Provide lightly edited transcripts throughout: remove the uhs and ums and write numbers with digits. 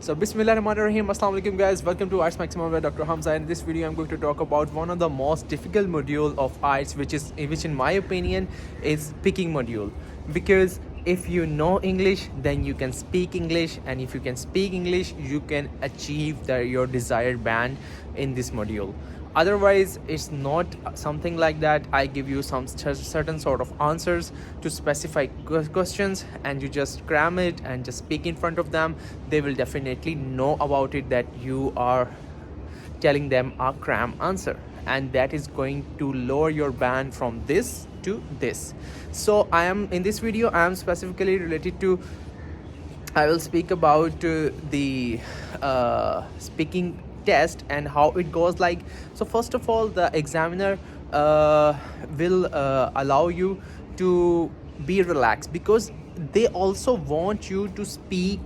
So Bismillahirrahmanirrahim. Assalamu alaikum guys. Welcome to IELTS Maximum by Dr. Hamza. In this video I'm going to talk about one of the most difficult module of IELTS, which in my opinion is speaking module. Because if you know English, then you can speak English, and if you can speak English, you can achieve your desired band in this module. Otherwise, it's not something like that. I give you some certain sort of answers to specific questions, and you just cram it and just speak in front of them. They will definitely know about it that you are telling them a cram answer, and that is going to lower your band from this to this. So I am in this video, I am specifically related to, I will speak about the speaking test and how it goes like. So first of all, the examiner will allow you to be relaxed, because they also want you to speak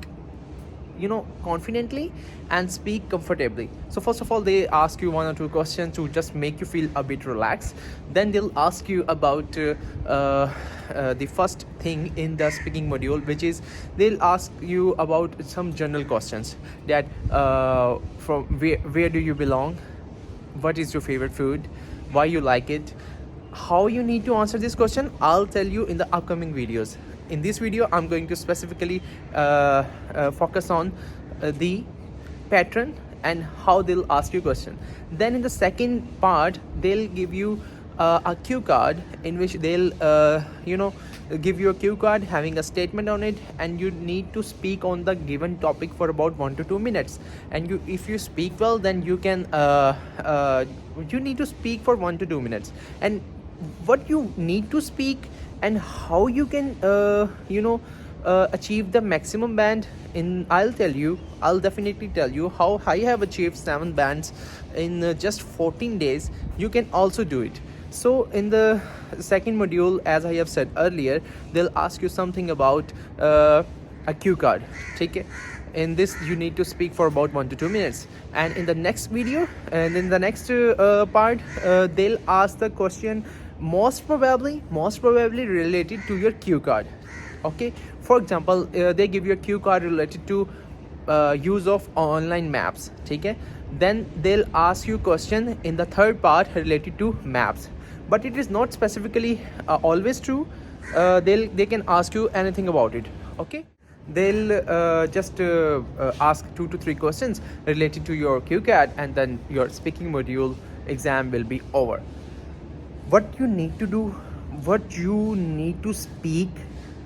confidently and speak comfortably. So first of all, they ask you one or two questions to just make you feel a bit relaxed. Then they'll ask you about the first thing in the speaking module, which is they'll ask you about some general questions that from where do you belong, what is your favorite food, why you like it. How you need to answer this question, I'll tell you in the upcoming videos. In this video, I'm going to specifically focus on the pattern and how they'll ask you question. Then in the second part, they'll give you a cue card, in which they'll give you a cue card having a statement on it, and you need to speak on the given topic for about 1 to 2 minutes. And if you speak well, then you can you need to speak for 1 to 2 minutes, and what you need to speak and how you can achieve the maximum band in. I'll definitely tell you how I have achieved 7 bands in just 14 days. You can also do it. So in the second module, as I have said earlier, they'll ask you something about a cue card. Take it. In this, you need to speak for about 1 to 2 minutes. And in the next video, and in the next part, they'll ask the question most probably related to your cue card. Okay, for example, they give you a cue card related to use of online maps. Okay, then they'll ask you question in the third part related to maps, but it is not specifically always true. They can ask you anything about it. Okay, they'll just ask 2 to 3 questions related to your cue card, and then your speaking module exam will be over. What you need to do, what you need to speak,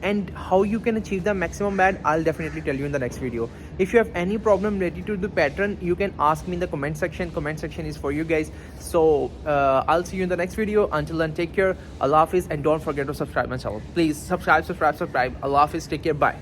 and how you can achieve the maximum band, I'll definitely tell you in the next video. If you have any problem related to the pattern, you can ask me in the comment section. Comment section is for you guys. So I'll see you in the next video. Until then, take care. Allah Hafiz, and don't forget to subscribe my channel. Please subscribe. Allah Hafiz, take care. Bye.